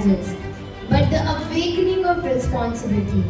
badges, but the awakening of responsibility.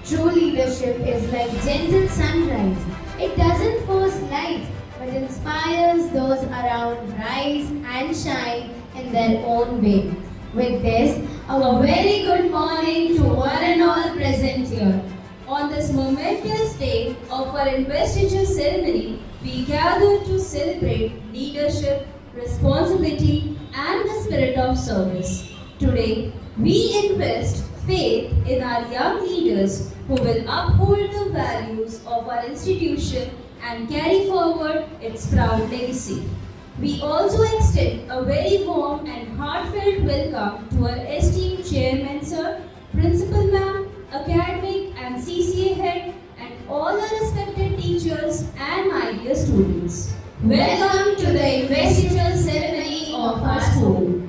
True leadership is like gentle sunrise. It doesn't force light, but inspires those around rise and shine in their own way. With this, a very good morning to one and all present here. On this momentous day of our investiture ceremony, we gather to celebrate leadership, responsibility, and the spirit of service. Today, we invest faith in our young leaders who will uphold the values of our institution and carry forward its proud legacy. We also extend a very warm and heartfelt welcome to our esteemed Chairman Sir, Principal Ma'am, Academic and CCA Head, and all our respected teachers and my dear students. Welcome to the investiture ceremony of our school.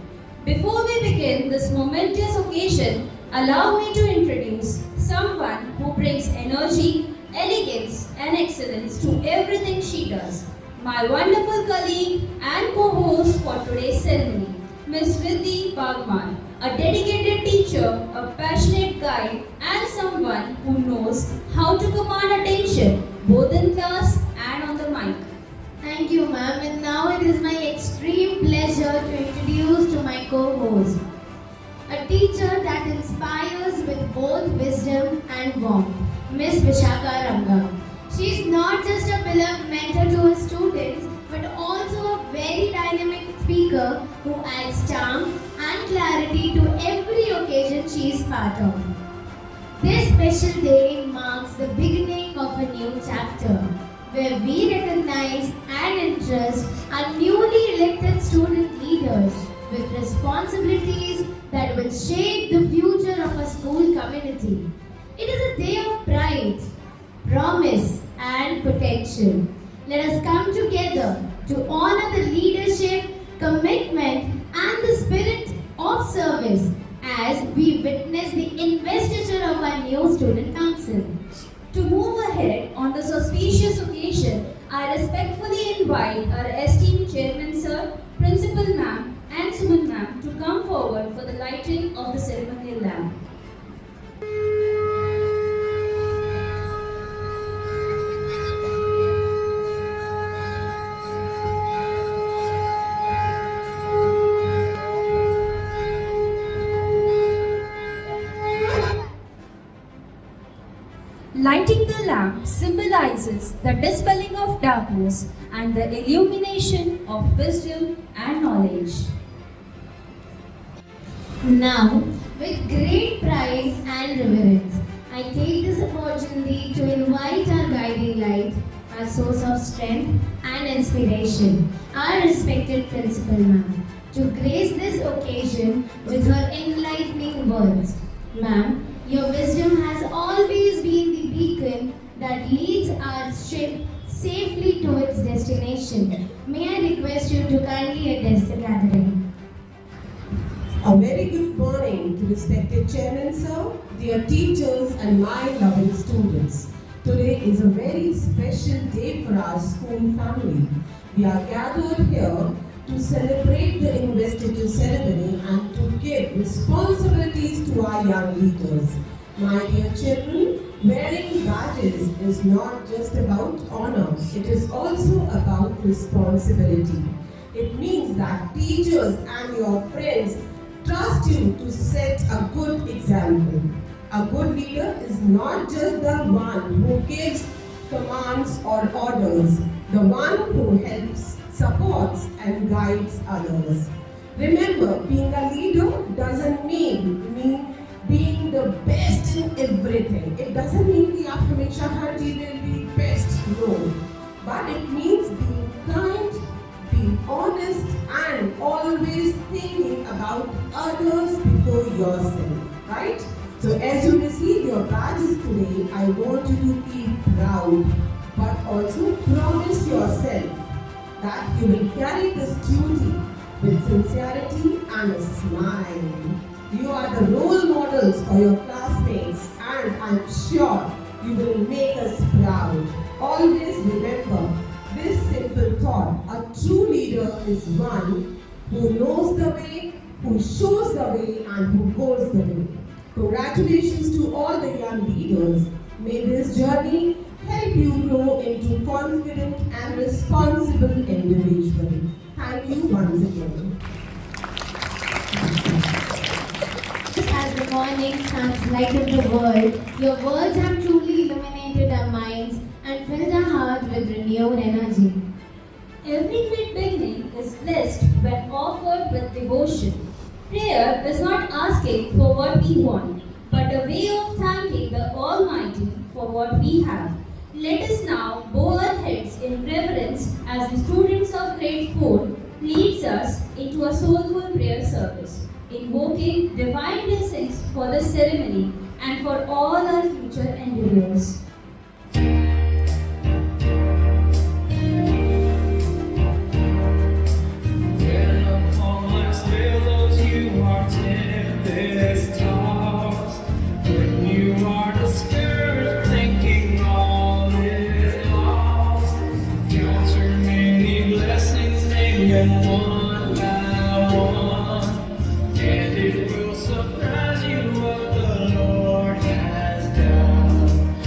Before we begin this momentous occasion, allow me to introduce someone who brings energy, elegance, and excellence to everything she does. My wonderful colleague and co-host for today's ceremony, Ms. Riddhi Bagman, a dedicated teacher, a passionate guide, and someone who knows how to command attention both in class and on the mic. Thank you, ma'am. And now it is my extreme pleasure to introduce to my co-host, a teacher that inspires with both wisdom and warmth, Miss Vishaka Ranga. She is not just a beloved mentor to her students, but also a very dynamic speaker who adds charm and clarity to every occasion she is part of. This special day marks the beginning of a new chapter, where we recognize and entrust our newly elected student leaders with responsibilities that will shape the future of a school community. It is a day of pride, promise, and potential. Let us come together to honor the leadership, commitment, and the spirit of service as we witness the investiture of our new student council. To move ahead on this auspicious occasion, I respectfully invite our esteemed Chairman Sir, Principal Ma'am, and Suman Ma'am to come forward for the lighting of the ceremonial lamp. Lighting the lamp symbolizes the dispelling of darkness and the illumination of wisdom and knowledge. Now, with great pride and reverence, I take this opportunity to invite our guiding light, our source of strength and inspiration, our respected Principal Ma'am, to grace this occasion with her enlightening words. Ma'am, your wisdom has always been the beacon that leads our ship safely to its destination. May I request you to kindly address the gathering. A very good morning to respected Chairman Sir, dear teachers and my loving students. Today is a very special day for our school family. We are gathered here to celebrate the investiture ceremony and to give responsibilities to our young leaders. My dear children, wearing badges is not just about honor, it is also about responsibility. It means that teachers and your friends trust you to set a good example. A good leader is not just the one who gives commands or orders, the one who helps, supports and guides others. Remember, being a leader doesn't mean being the best in everything. It doesn't mean कि आप हमेशा हर चीज में be best, no. But it means being kind, being honest and always thinking about others before yourself, right? So as you receive your badges today, I want you to feel proud, but also promise yourself that you will carry this duty with sincerity and a smile. You are the role models for your classmates and I'm sure you will make us proud. Always remember this simple thought: a true leader is one who knows the way, who shows the way and who goes the way. Congratulations to all the young leaders. May this journey help you grow into confident and responsible individual. Thank you once again. As the morning suns lighten the world, your words have truly illuminated our minds and filled our hearts with renewed energy. Every great beginning is blessed when offered with devotion. Prayer is not asking for what we want, but a way of thanking the Almighty for what we have. Let us now bow our heads in reverence as the students of grade 4 leads us into a soulful prayer service, invoking divine blessings for the ceremony and for all our future endeavors. One by one, and it will surprise you what the Lord has done.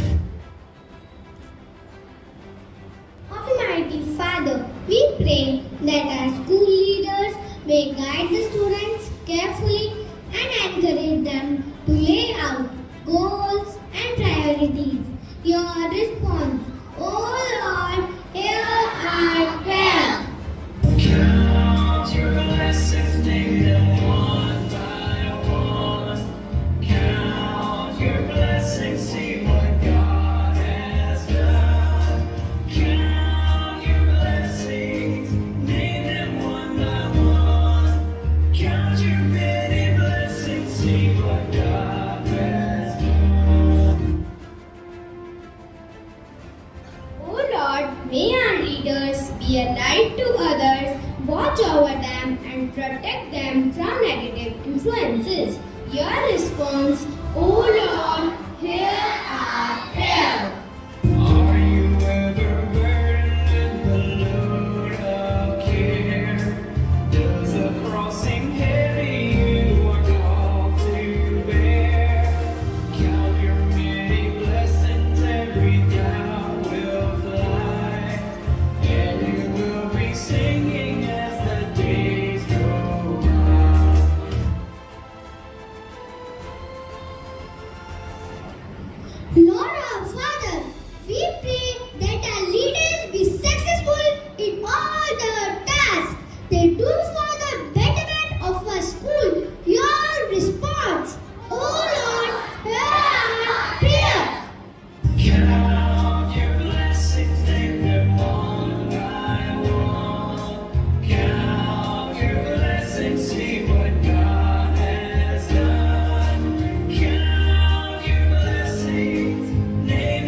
Almighty Father, we pray that our school leaders may guide the students carefully and encourage them to lay out goals and priorities. Your response, oh Lord, hear our prayer. Count your blessings, name them one by one. Count your blessings, see what God has done. Count your blessings, name them one by one. Count your many blessings, see what God has done. O Lord, may our leaders be a light to others, watch over them and protect them from negative influences. Your response, O Lord, hear our prayer. Are you ever burdened with the load of care? Does the cross seem heavy you are called to bear? Count your many blessings, every doubt will fly, and you will be singing as the days go by. Lord our Father, we pray that our leaders be successful in all their tasks. They do for the betterment of our school. Your response, O Lord, hear our prayer. Count your blessings, name them one by one. Count your blessings, see what God has done. Count your blessings, name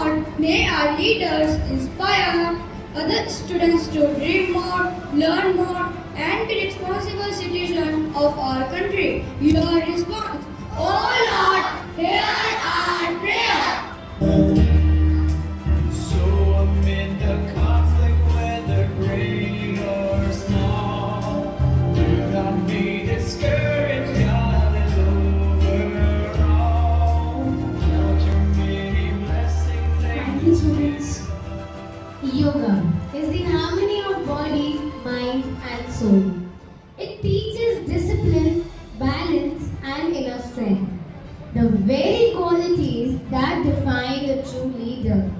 Lord, may our leaders inspire other students to dream more, learn more, and be responsible citizens of our country. Your response, oh Lord, hear our prayer. So amid the conflict, whether great or small, do not be discouraged, God is over all. Count your many blessings Thank you, students. Yoga is the harmony of body, mind, and soul. It teaches discipline, balance, and inner strength, the very qualities that define a true leader.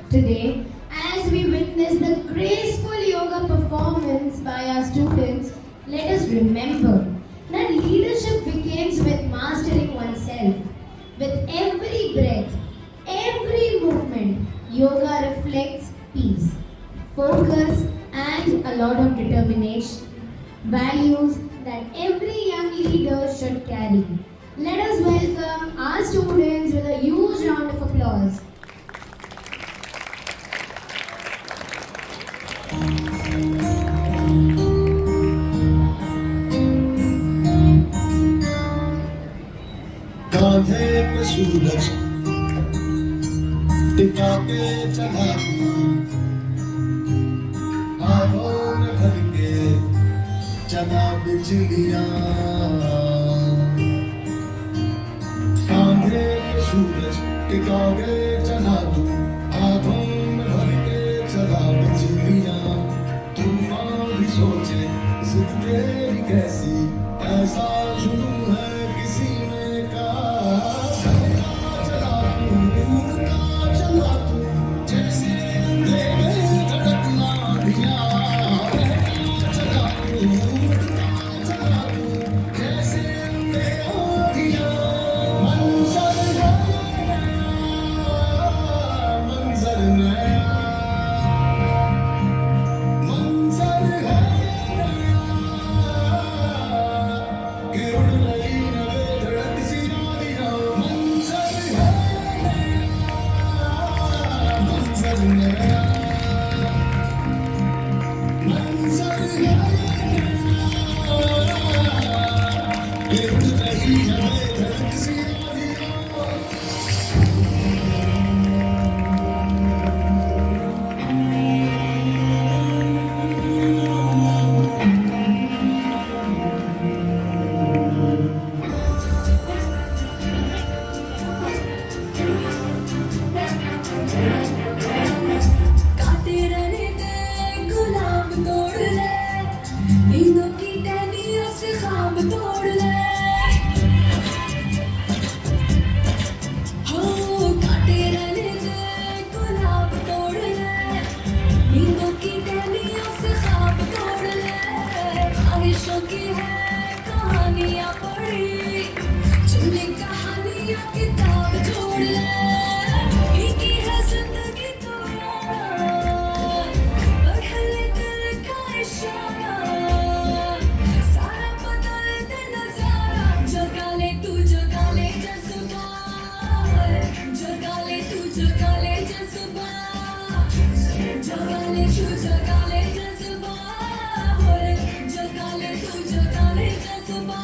Today, as we witness the graceful yoga performance by our students, let us remember that leadership begins with mastering oneself. With every breath, every movement, yoga reflects peace, focus, and a lot of determination. Values that every young leader should carry. Let us welcome our students with a huge round of applause. कांधे पे सूरज टिका के चला आंखों में भर के चला बिजलियां कांधे पे सूरज टिका के चला तू आंखों में भर के चला बिजलियां तूफान भी सोचे जिद तेरी कैसी ऐसा जुनून है किसी में का चला तू जैसे अंधेरे धड़कना दिया चला तू जैसे अंधेरा दिया मंजर नया मंजर है कि उड़ रही नवे धड़क सी आलियां मंजर है मंजर नया मंजर है कि उड़ रही नवे धड़क सी आलियां काटे रहने दे गुलाब तोड़ ले नींदों की टहनियों से ख्वाब तोड़ ले हो काटे रहने दे गुलाब तोड़ ले नींदों की टहनियों से ख्वाब तोड़ ले ख्वाहिशों की है कहानियां पढ़ी चुनी कहानियां किताब जोड़ ले एक ही है जिंदगी तो यार बदल दिल का इशारा सारा बदल दे नजारा जगा ले तू जगा ले जज्बा जगा ले तू जगा ले जज्बा जगा ले तू जगा ले जज्बा जगा ले तू जगा ले जज्बा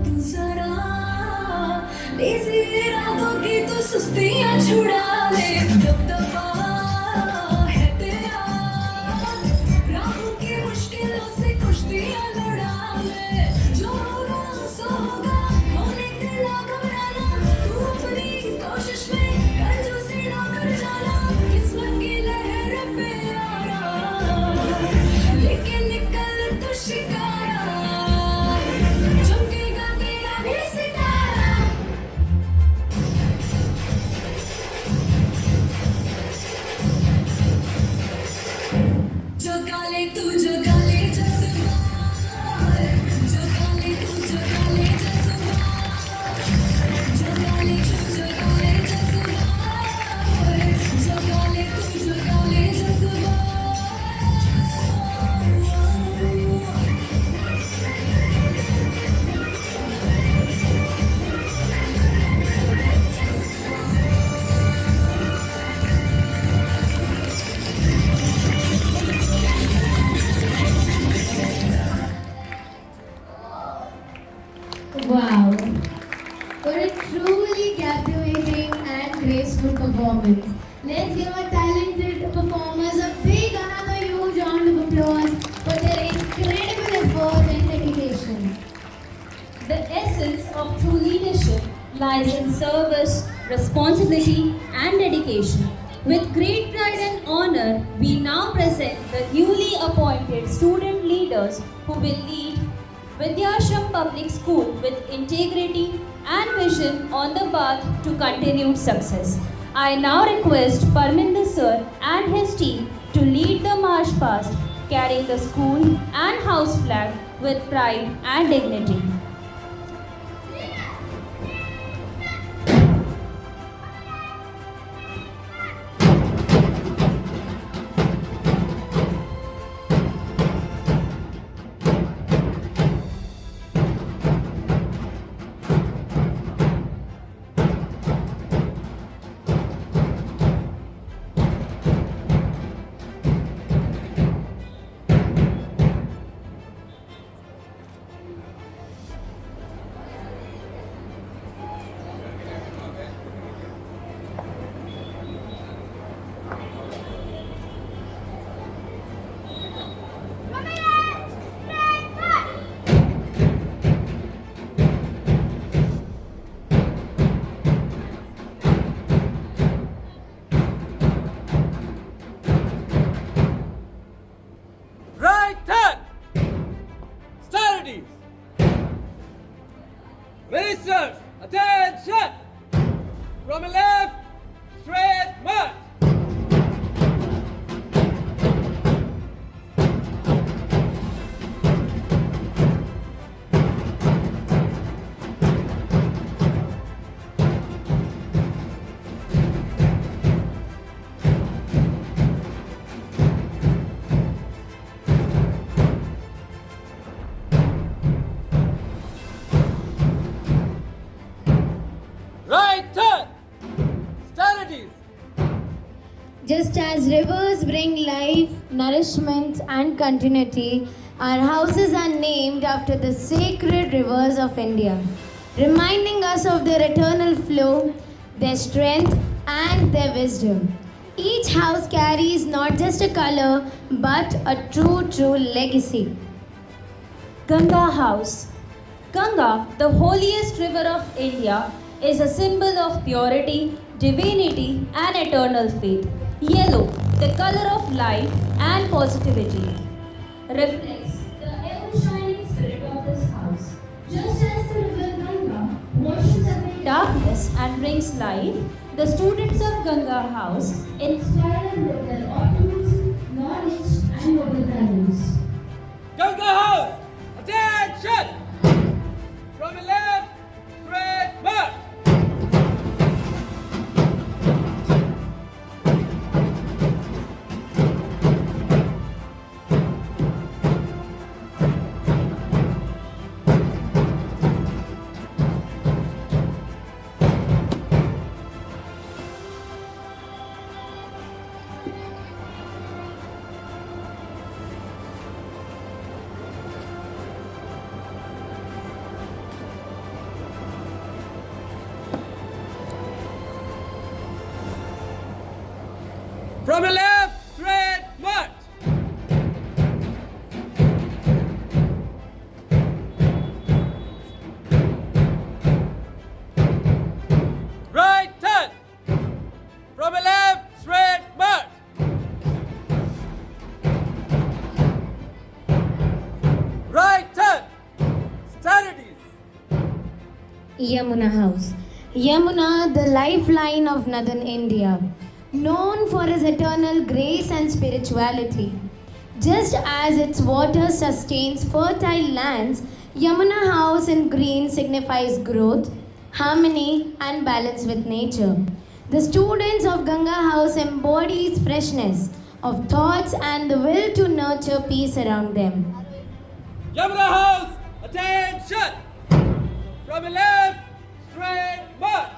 तू जरा लेज़ी इरादों की तू सुस्तियां छुड़ा ले दबदबा है तेरा राहों की मुश्किलों से कुश्तियां लड़ा ले जो होगा सो होगा होने दिला घबराना तू अपनी कोशिश में कर जो सीना कर जाना किस्मत की लहर पे आरा लेके निकल तू शिकारा चमकेगा तेरा भी सितारा Wow. What a truly captivating and graceful performance. Let's give our talented performers a big, another huge round of applause for their incredible effort and dedication. The essence of true leadership lies in service, responsibility, and dedication. With great pride and honor, we now present the newly appointed student leaders who will lead Vidyashram Public School with integrity and vision on the path to continued success. I now request Parminder sir and his team to lead the march past, carrying the school and house flag with pride and dignity. Right turn! Strategies! Ministers, attention! From a left, straight march! Right turn! Strategies! Just as rivers bring life, nourishment, and continuity, our houses are named after the sacred rivers of India, reminding us of their eternal flow, their strength, and their wisdom. Each house carries not just a color but a true legacy. Ganga House. Ganga, the holiest river of India, is a symbol of purity, divinity, and eternal faith. Yellow, the color of life and positivity, reflects the ever-shining spirit of this house. Just as the river Ganga washes away darkness and brings life, the students of Ganga House inspire with their optimism, knowledge, and noble values. Ganga House, attention! From a left, straight march! From a left, straight march! Right turn! From a left, straight march! Right turn! Strategies! Yamuna House. Yamuna, the lifeline of northern India, known for its eternal grace and spirituality. Just as its water sustains fertile lands, Yamuna House in green signifies growth, harmony, and balance with nature. The students of Ganga House embodies freshness of thoughts and the will to nurture peace around them. Yamuna House, attention! From a left, straight march!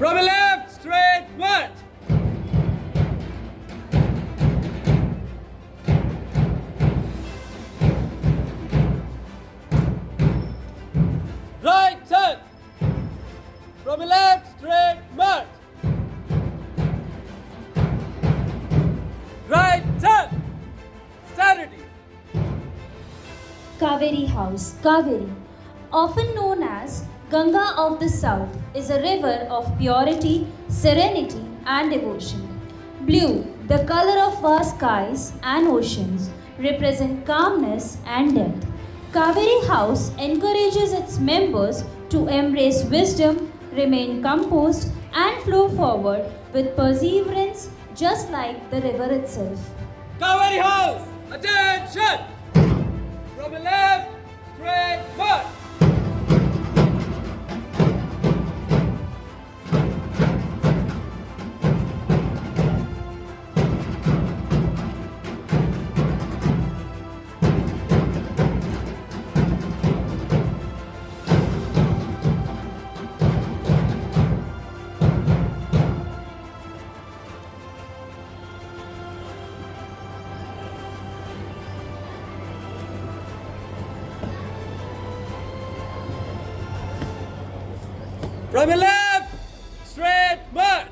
From a left, straight march. Right turn. From a left, straight march. Right turn. Strategy. Kaveri House, Kaveri, often known as Ganga of the South, is a river of purity, serenity, and devotion. Blue, the color of vast skies and oceans, represent calmness and depth. Kaveri House encourages its members to embrace wisdom, remain composed, and flow forward with perseverance, just like the river itself. Kaveri House, attention! From a left, straight march. From a left, straight march.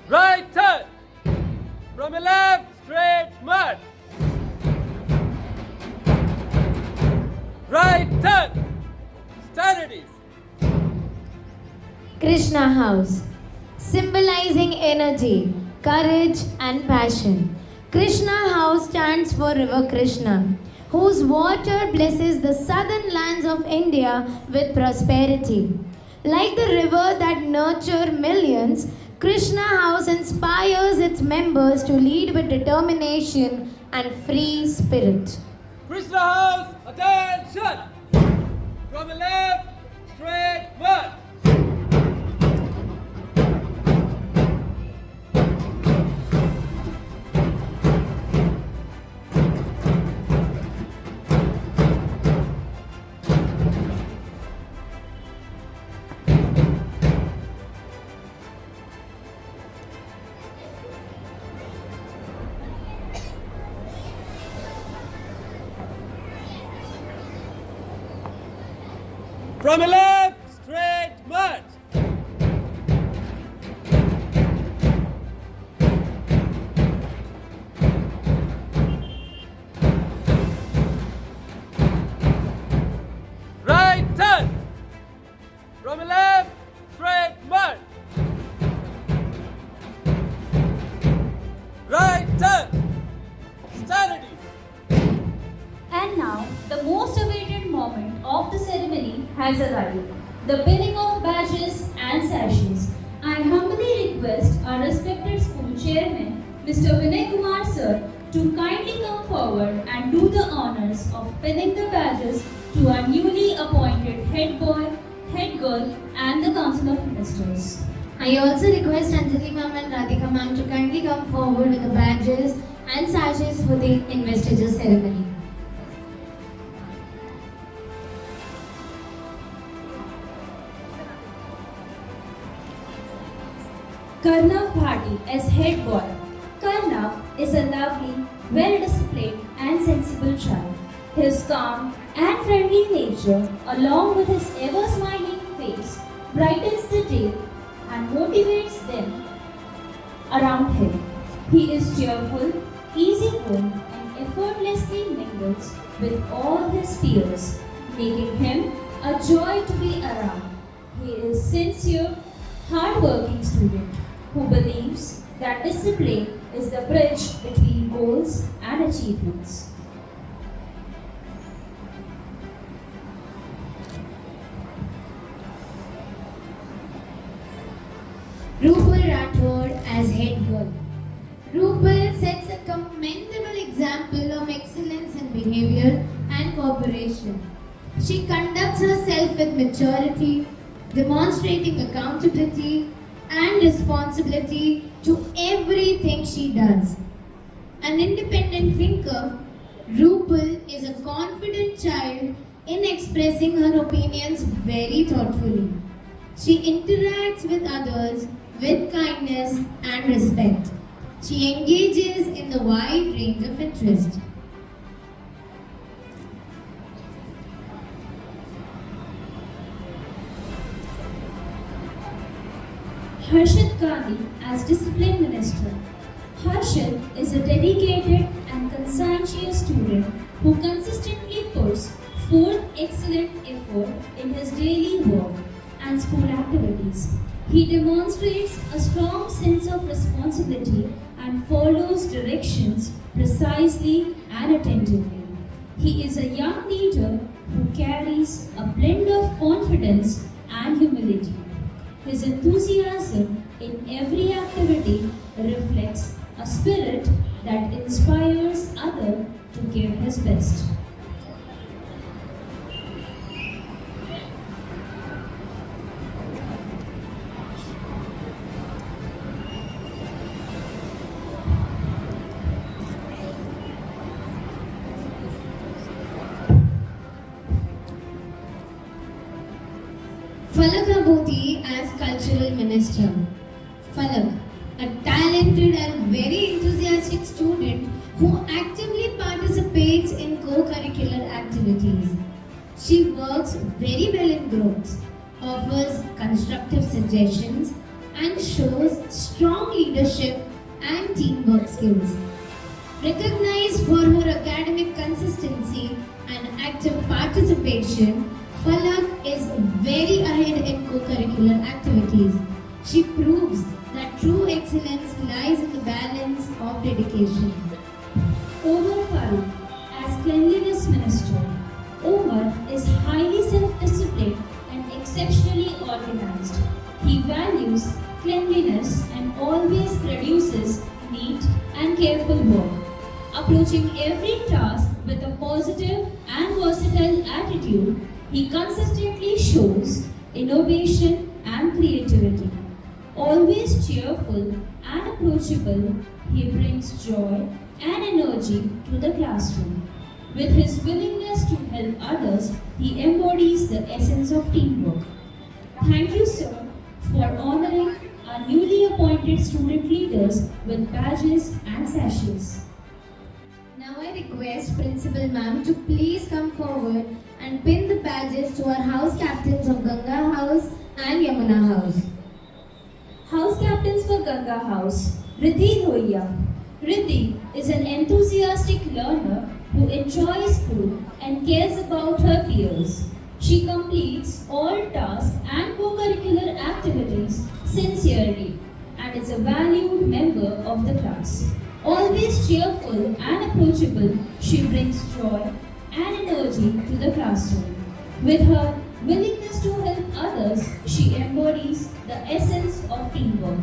Right turn. From a left, straight march. Right turn. Strategies. Krishna House, symbolizing energy, courage, and passion. Krishna House stands for River Krishna, whose water blesses the southern lands of India with prosperity. Like the river that nurture millions, Krishna House inspires its members to lead with determination and free spirit. Krishna House, attention! From a left, straight march. From a left, straight march. Right turn. From a left, straight march. Right turn. Strategies. And now, the most awaited moment of the ceremony has arrived, the pinning of badges and sashes. I humbly request our respected school chairman, Mr. Vinay Kumar sir, to kindly come forward and do the honors of pinning the badges to our newly appointed head boy, head girl, and the Council of Ministers. I also request Anjali ma'am and Radhika ma'am to kindly come forward with the badges and sashes for the investiture ceremony. Karnav Bhati as head boy. Karnav is a lovely, well-disciplined and sensible child. His calm and friendly nature, along with his ever-smiling face, brightens the day and motivates them around him. He is cheerful, easygoing, and effortlessly mingles with all his peers, making him a joy to be around. He is sincere, hard-working student who believes that discipline is the bridge between goals and achievements. Rupal Rathod as head girl. Rupal sets a commendable example of excellence in behavior and cooperation. She conducts herself with maturity, demonstrating accountability and responsibility to everything she does. an independent thinker, Rupal is a confident child in expressing her opinions very thoughtfully. She interacts with others with kindness and respect. She engages in the wide range of interest. Harshit Gandhi as Discipline Minister. Harshit is a dedicated and conscientious student who consistently puts forth excellent effort in his daily work and school activities. He demonstrates a strong sense of responsibility and follows directions precisely and attentively. He is a young leader who carries a blend of confidence and humility. His enthusiasm in every activity reflects a spirit that inspires others to give his best. Falak Abodi as Cultural Minister. Falak, a talented and very enthusiastic student who actively participates in co-curricular activities. She works very well in groups, offers constructive suggestions, and shows strong leadership and teamwork skills. Recognized for her academic consistency and active participation, Falak is very ahead in co-curricular activities. She proves that true excellence lies in the balance of dedication. Omar Farooq as Cleanliness Minister. Omar is highly self-disciplined and exceptionally organized. He values cleanliness and always produces neat and careful work. Approaching every task with a positive and versatile attitude, he consistently shows innovation and creativity. Always cheerful and approachable, he brings joy and energy to the classroom. With his willingness to help others, he embodies the essence of teamwork. Thank you, sir, for honoring our newly appointed student leaders with badges and sashes. Now I request Principal Ma'am to please come forward and pin the badges to our house captains of Ganga House and Yamuna House. House captains for Ganga House, Riddhi Lohiya. Riddhi is an enthusiastic learner who enjoys school and cares about her peers. She completes all tasks and co-curricular activities sincerely and is a valued member of the class. Always cheerful and approachable, she brings joy and energy to the classroom. With her willingness to help others, she embodies the essence of teamwork.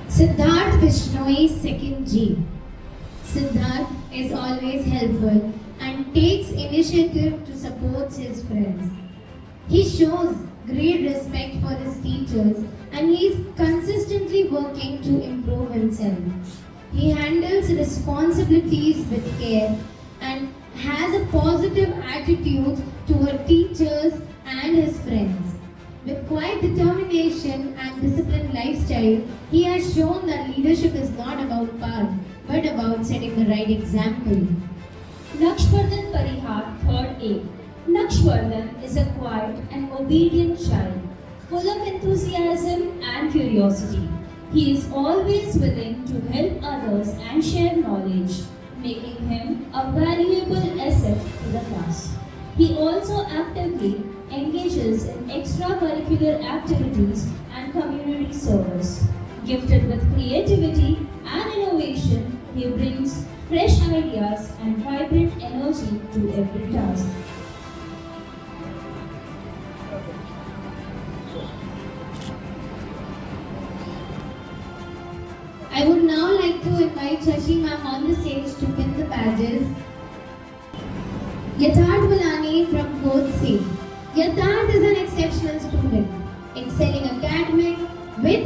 Siddharth Bishnoi, 2nd G. Siddharth is always helpful and takes initiative to support his friends. He shows great respect for his teachers and he is consistently working to improve himself. He handles responsibilities with care and has a positive attitude toward teachers and his friends. With quiet determination and disciplined lifestyle, he has shown that leadership is not about power, but about setting the right example. Nakshvardhan Parihar, 3rd A. Nakshvardhan is a quiet and obedient child, full of enthusiasm and curiosity. He is always willing to help others and share knowledge, making him a valuable asset to the class. He also actively engages in extracurricular activities and community service. Gifted with creativity and innovation, he brings fresh ideas and vibrant energy to every task. I would now like to invite Shashi ma'am on the stage to pin the badges. Yatharth Balani from 4th C. Yatharth is an exceptional student, excelling academic with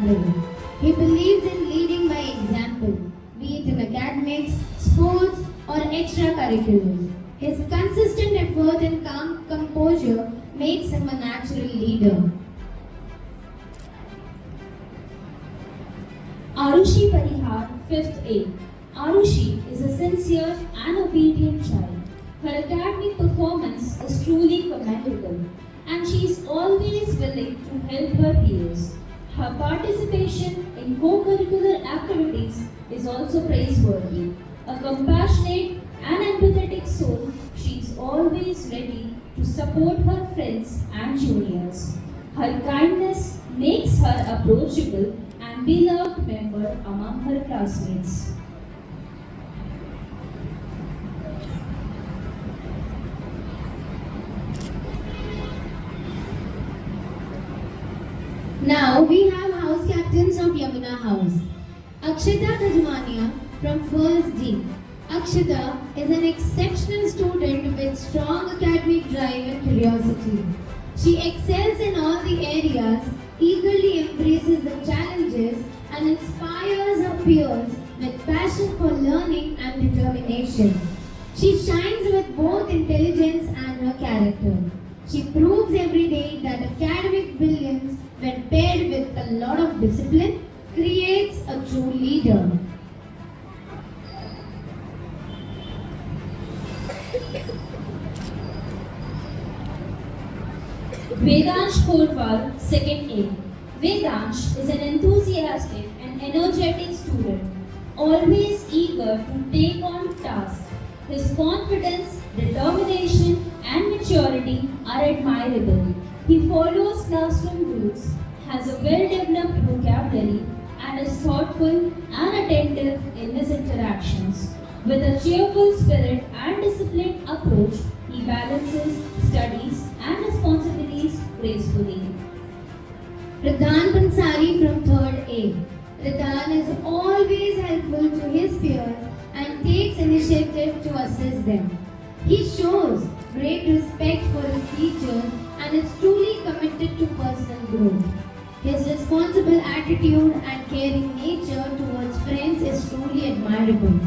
admirable. He believes in leading by example, be it in academics, sports, or extracurriculars. His consistent effort and calm composure makes him a natural leader. Arushi Parihar, 5th A. Arushi is a sincere and obedient child. Her academic performance is truly commendable, and she is always willing to help her peers. Her participation in co-curricular activities is also praiseworthy. A compassionate and empathetic soul, she is always ready to support her friends and juniors. Her kindness makes her approachable and beloved member among her classmates. Now we have house captains of Yamuna House. Akshita Kajmania from 1st D. Akshita is an exceptional student with strong academic drive and curiosity. She excels in all the areas, eagerly embraces the challenges, and inspires her peers with passion for learning and determination. She shines with both intelligence and her character. She proves every day that academic brilliance, when paired with a lot of discipline, creates a true leader. Vedansh Korwal, 2nd A. Vedansh is an enthusiastic and energetic student, always eager to take on tasks. His confidence, determination, and maturity are admirable. He follows classroom rules, has a well-developed vocabulary, and is thoughtful and attentive in his interactions. With a cheerful spirit and disciplined approach, he balances studies and responsibilities gracefully. Radhan Pansari from 3rd A. Radhan is always helpful to his peers and takes initiative to assist them. He shows great respect for his teachers and is truly committed to personal growth. His responsible attitude and caring nature towards friends is truly admirable.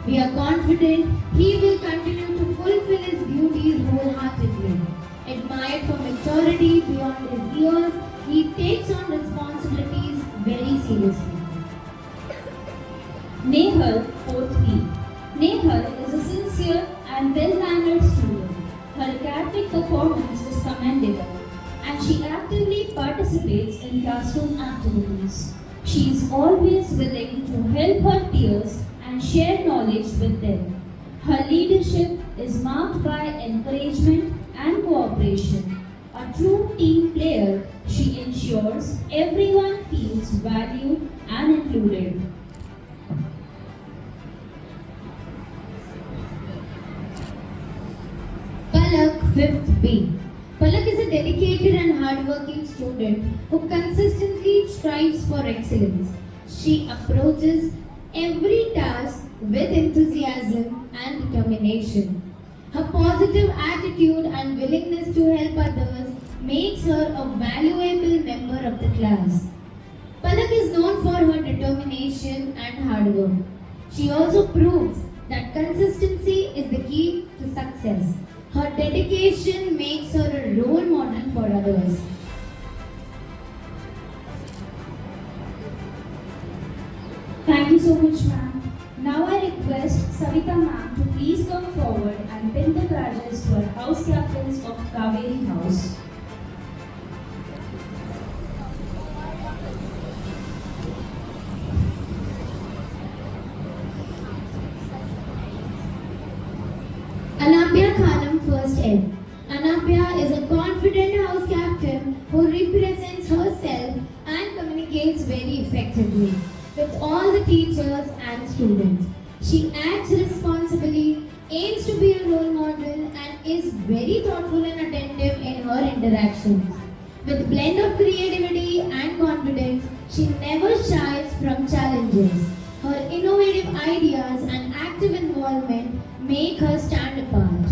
We are confident he will continue to fulfill his duties wholeheartedly. Admired for maturity beyond his years, he takes on responsibilities very seriously. Nehal, 4th B. Nehal is a sincere and well-mannered student. Her academic performance is commendable, and she actively participates in classroom activities. She is always willing to help her peers and share knowledge with them. Her leadership is marked by encouragement and cooperation. A true team player, she ensures everyone feels valued and included. Palak, 5th B. Palak is a dedicated and hardworking student who consistently strives for excellence. She approaches every task with enthusiasm and determination. Her positive attitude and willingness to help others makes her a valuable member of the class. Palak is known for her determination and hard work. She also proves that consistency is the key to success. Her dedication makes her a role model for others. Thank you so much, ma'am. Now I request Savita ma'am to please come forward and pin the badges to our house captains of Kaveri House. Anabhya Khanam, 1st F. Anabhya is a confident house captain who represents herself and communicates very effectively with all the teachers and students. She acts responsibly, aims to be a role model, and is very thoughtful and attentive in her interactions. With blend of creativity and confidence, she never shies from challenges. Her innovative ideas and active involvement make her stand apart.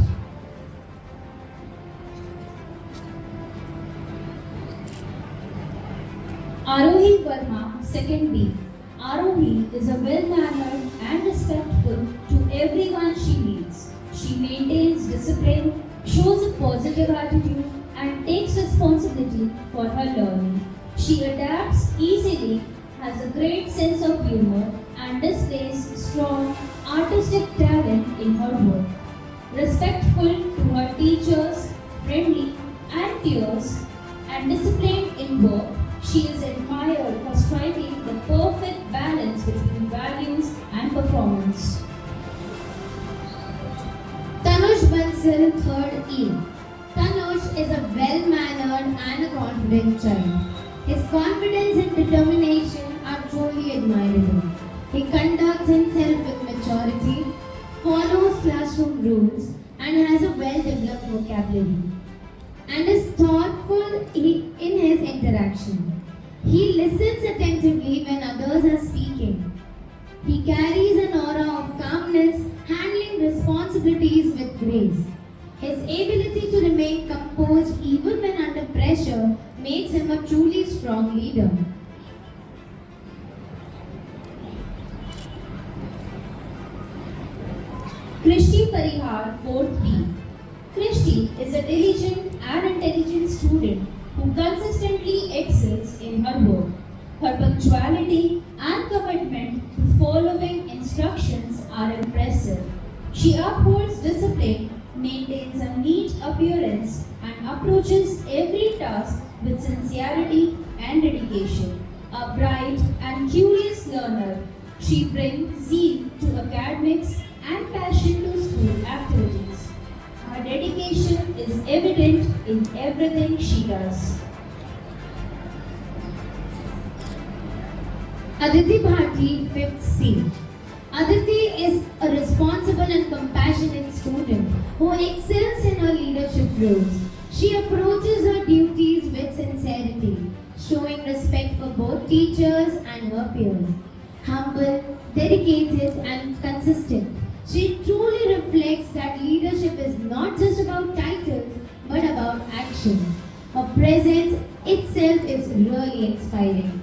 Arohi Verma, Second B. Arohi is a well-mannered and respectful to everyone she meets. She maintains discipline, shows a positive attitude, and takes responsibility for her learning. She adapts easily, has a great sense of humor, and displays strong artistic talent in her work. Respectful to her teachers, friendly and peers, and disciplined in work, she is admired for striking the perfect balance between values and performance. Tanush Bansal, third E. Tanush is a well-mannered and a confident child. His confidence and determination are truly admirable. He conducts himself with maturity, follows classroom rules, and has a well-developed vocabulary, and is thoughtful in his interaction. He listens attentively when others are speaking. He carries an aura of calmness, handling responsibilities with grace. His ability to remain composed even when under pressure makes him a truly strong leader. Krishti Parihar, 4th B. Krishti is a diligent and intelligent student who consistently excels in her work. Her punctuality and commitment to following instructions are impressive. She upholds discipline, maintains a neat appearance, and approaches every task with sincerity and dedication. A bright and curious learner, she brings zeal to academics and passion to school activities. Her dedication is evident in everything she does. Aditi Bharti, 5th C. Aditi is a responsible and compassionate student who excels in her leadership roles. She approaches her duties with sincerity, showing respect for both teachers and her peers. Humble, dedicated, and consistent, she truly reflects that leadership is not just about titles but about action. Her presence itself is really inspiring.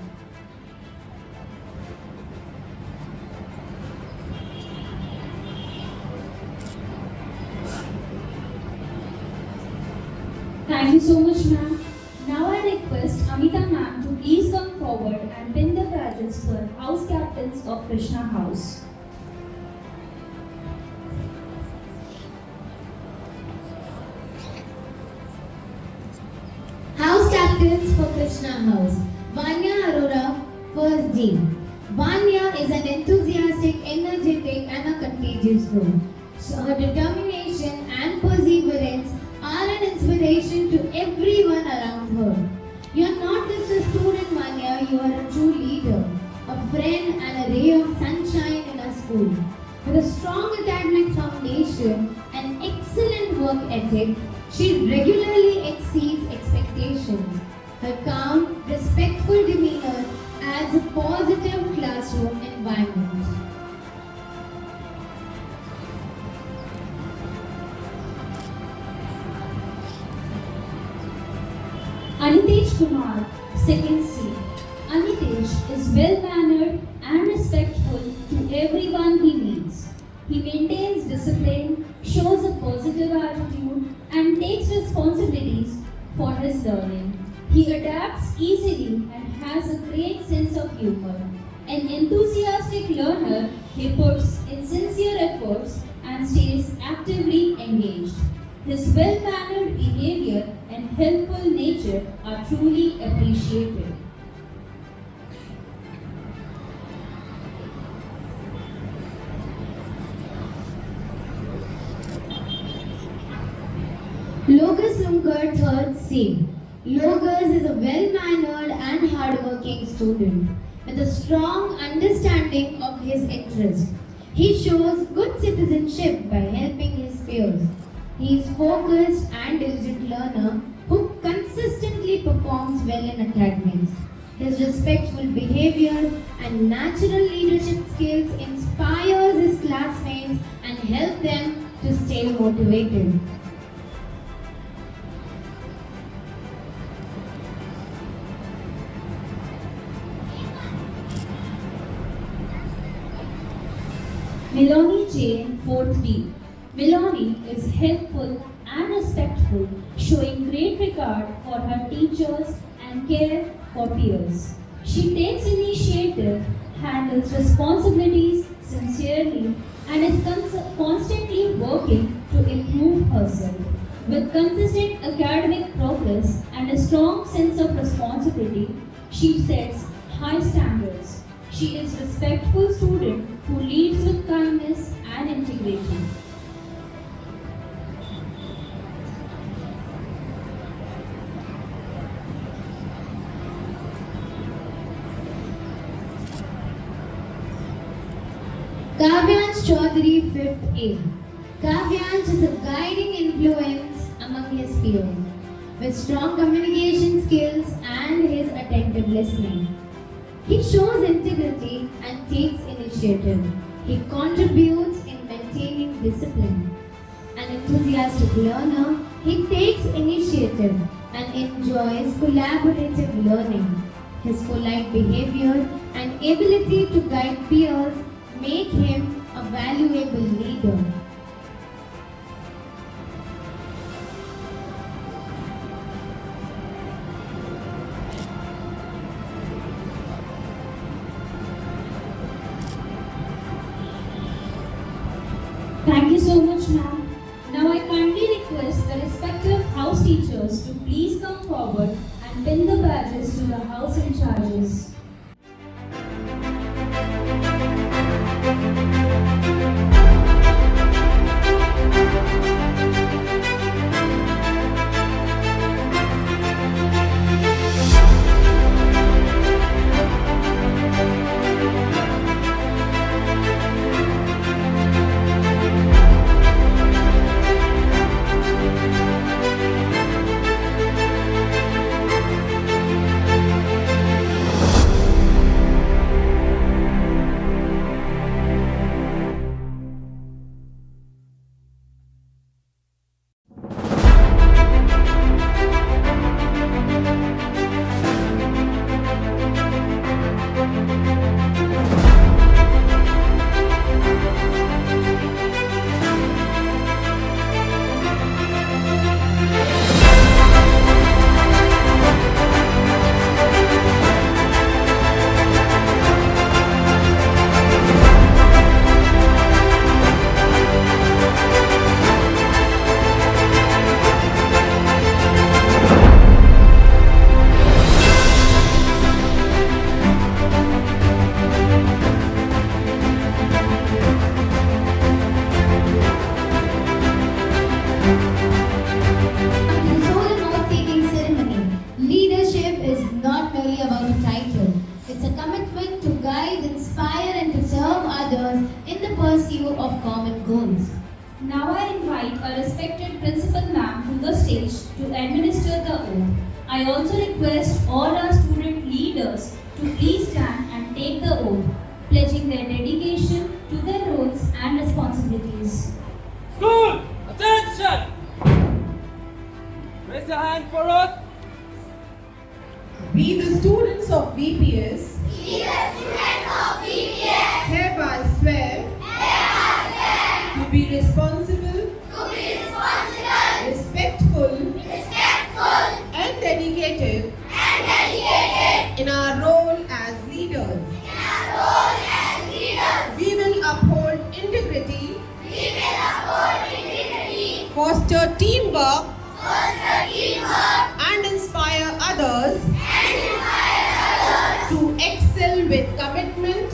Thank you so much, ma'am. Now I request Amita ma'am to please come forward and pin the badges for house captains of Krishna House. House captains for Krishna House. Vanya Arora, 1st D. Vanya is an enthusiastic, energetic, and a contagious role. So her determination and perseverance are an inspiration to everyone around her. You are not just a student, Vanya, you are a true leader, a friend, and a ray of sunshine in our school. With a strong academic foundation and excellent work ethic, she regularly exceeds expectations. Her calm, respectful demeanor adds a positive classroom environment. Anitesh Kumar, 2nd C. Anitesh is well-mannered and respectful to everyone he meets. He maintains discipline, shows a positive attitude, and takes responsibilities for his learning. He adapts easily and has a great sense of humor. An enthusiastic learner, he puts in sincere efforts and stays actively engaged. His well-mannered behavior and helpful nature are truly appreciated. Logus Lunkar, 3rd C. Logus is a well-mannered and hardworking student with a strong understanding of his interests. He shows good citizenship by helping his peers. He is focused and diligent learner who consistently performs well in academics. His respectful behavior and natural leadership skills inspires his classmates and help them to stay motivated. Miloni Jane, 4th D. Miloni is helpful and respectful, showing great regard for her teachers and care for peers. She takes initiative, handles responsibilities sincerely, and is constantly working to improve herself. With consistent academic progress and a strong sense of responsibility, she sets high standards. She is a respectful student who leads with kindness and integrity. Kavyansh Chaudhary, 5th A. Kavyansh is a guiding influence among his peers, with strong communication skills and his attentive listening. He shows integrity and takes initiative. He contributes in maintaining discipline. An enthusiastic learner, he takes initiative and enjoys collaborative learning. His polite behavior and ability to guide peers make him a valuable leader. Thank you so much, ma'am. Now I kindly request the respective house teachers to please come forward and pin the badges to the house in charges. The solemn oath-taking ceremony. Leadership is not merely about a title. It's a commitment to guide, inspire, and to serve others in the pursuit of common goals. Now I invite our respected principal ma'am to the stage to administer the oath. I also request all our student leaders to please stand and take the oath, pledging their dedication to their roles and responsibilities. School, attention! Raise your hand for oath. We, the students of VPS, hereby swear to be responsible, respectful, and dedicated in our role as leaders. We will uphold integrity, foster teamwork, and inspire others to excel with commitment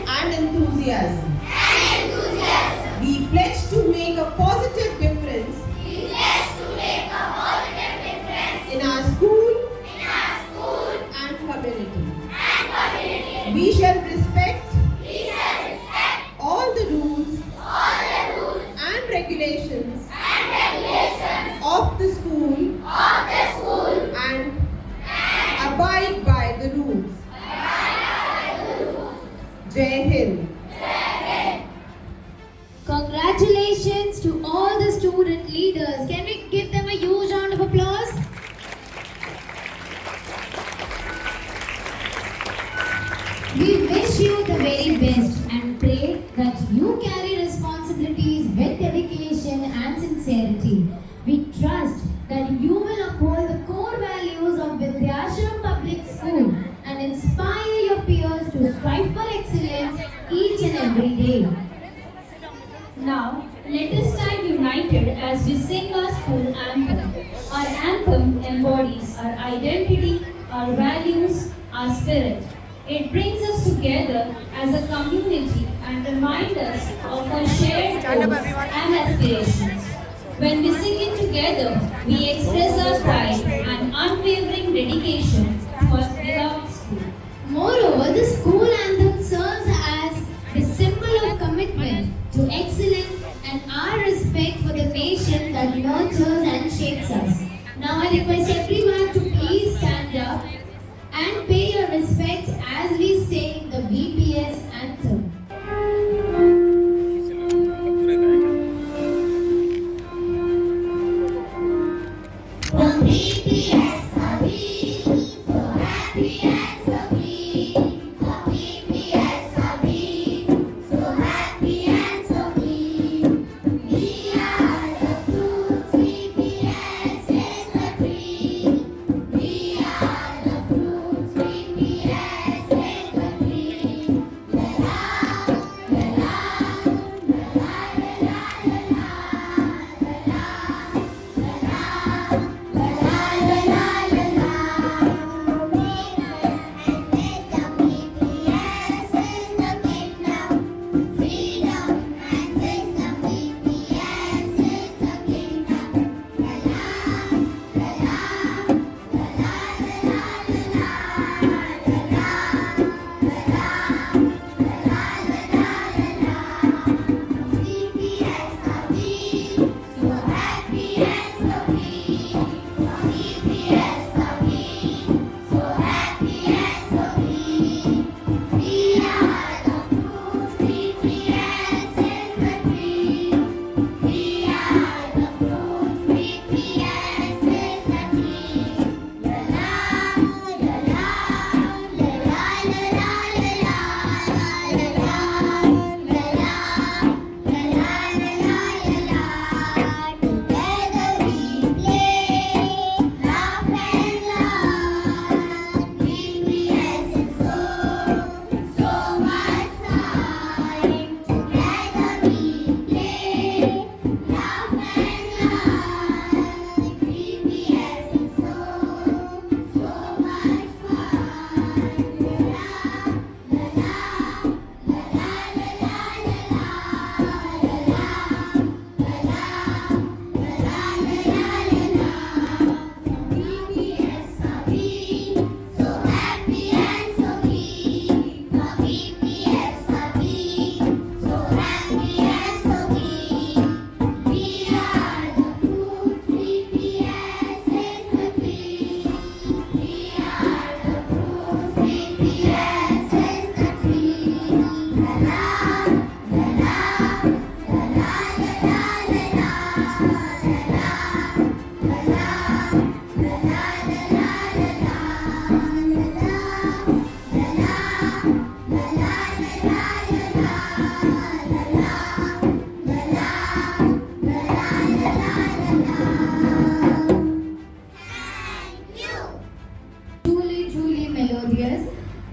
and enthusiasm. We pledge to make a positive difference in our school and community. We shall respect all the rules and regulations of the school and abide by the rules. Jai Hind. Congratulations to all the student leaders. Can we give them a huge round of applause? We wish you the very best and pray that you carry responsibilities with dedication and sincerity. We trust that you will uphold the core values of Vidyashram Public School and inspire your peers to strive for excellence each and every day. Now, let us stand united as we sing our school anthem. Our anthem embodies our identity, our values, our spirit. It brings us together as a community and reminds us of our shared goals and aspirations. When we sing it together, we express our pride and unwavering dedication to our beloved school. Moreover, the school anthem serves as the symbol of commitment to excellence and our respect for the nation that nurtures and shapes us. Now I request everyone to please stand up and pay your respects as we sing the VPS anthem.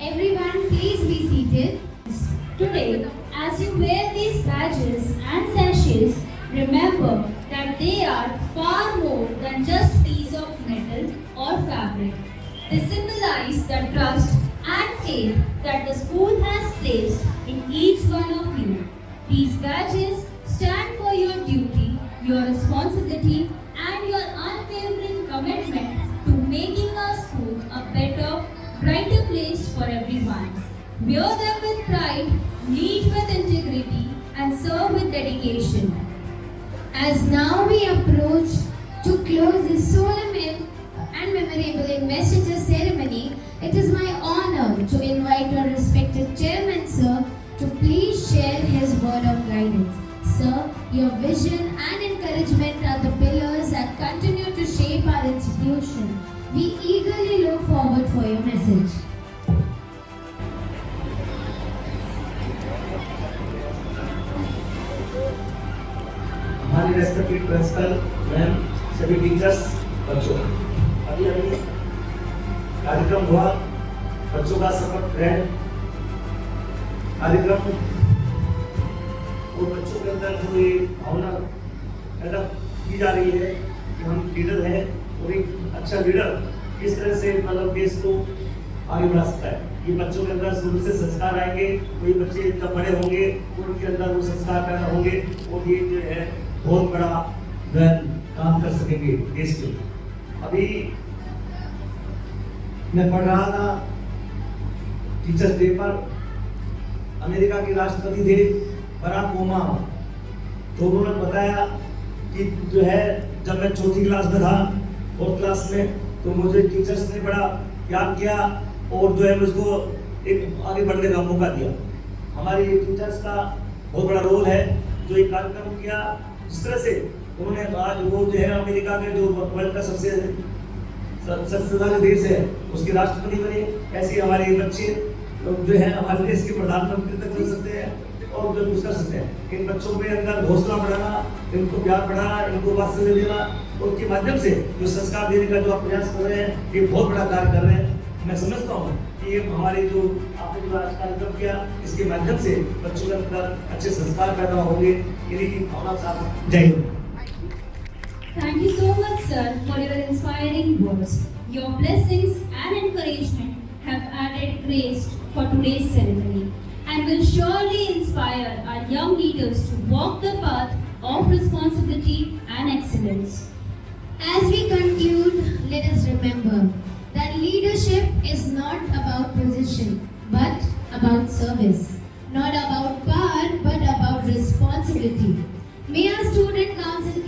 Everyone, please be seated. Today, as you wear these badges and sashes, remember that they are far more than just piece of metal or fabric. They symbolize the trust and faith that the school has placed in each one of you. These badges stand for your duty, your responsibility, and your unwavering commitment to making our school a better, brighter place for everyone. Wear them with pride, lead with integrity, and serve with dedication. As now we approach to close this solemn and memorable investiture ceremony, it is my honor to invite our respected chairman, sir, to please share his word of guidance. Sir, your vision and encouragement are the pillars that continue to shape our institution. We eagerly look forward for your message. हमारे respected principal ma'am, सभी teachers, बच्चों, अभी कार्यक्रम हुआ बच्चों का शपथ ग्रहण कार्यक्रम और बच्चों के अंदर जो ये भावना पैदा की जा रही है कि हम लीडर हैं और एक अच्छा लीडर किस तरह से मतलब देश को आगे बढ़ा सकता है। ये बच्चों के अंदर शुरू से संस्कार आएंगे, कोई बच्चे जब बड़े होंगे तो उनके अंदर वो संस्कार पैदा होंगे और ये जो है बहुत बड़ा काम कर सकेंगे देश के। अभी मैं पढ़ रहा था टीचर्स डे पर, अमेरिका के राष्ट्रपति थे बराक ओबामा, तो उन्होंने बताया कि जो है जब मैं चौथी क्लास में था और क्लास में, तो मुझे टीचर्स ने बड़ा याद किया और जो है मुझको एक आगे बढ़ने का मौका दिया। हमारी टीचर्स का बहुत बड़ा रोल है जो एक कार्यक्रम किया, जिस तरह से उन्होंने आज वो जो है अमेरिका के जो वर्ल्ड का सबसे शक्तिशाली देश है उसके राष्ट्रपति बने। ऐसे हमारे बच्चे जो है हमारे देश के प्रधानमंत्री तक बन सकते हैं और जो कुछ कर सकते हैं। इन बच्चों के अंदर हौसला बढ़ाना, इनको प्यार बढ़ाना, इनको वात्सल्य देना और उनके माध्यम से जो संस्कार देने का जो आप प्रयास कर रहे हैं, ये बहुत बड़ा कार्य कर रहे हैं। मैं समझता हूँ कि ये हमारे जो आपने जो आज कार्यक्रम किया, इसके माध्यम से बच्चों के अंदर अच्छे संस्कार पैदा होंगे। इन्हीं भावना के साथ जय Hind. Thank you so much, sir, for your inspiring words. Your blessings and encouragement have added grace for today's ceremony and will surely inspire our young leaders to walk the path of responsibility and excellence. As we conclude, let us remember that leadership is not about position, but about service. Not about power, but about responsibility. May our student council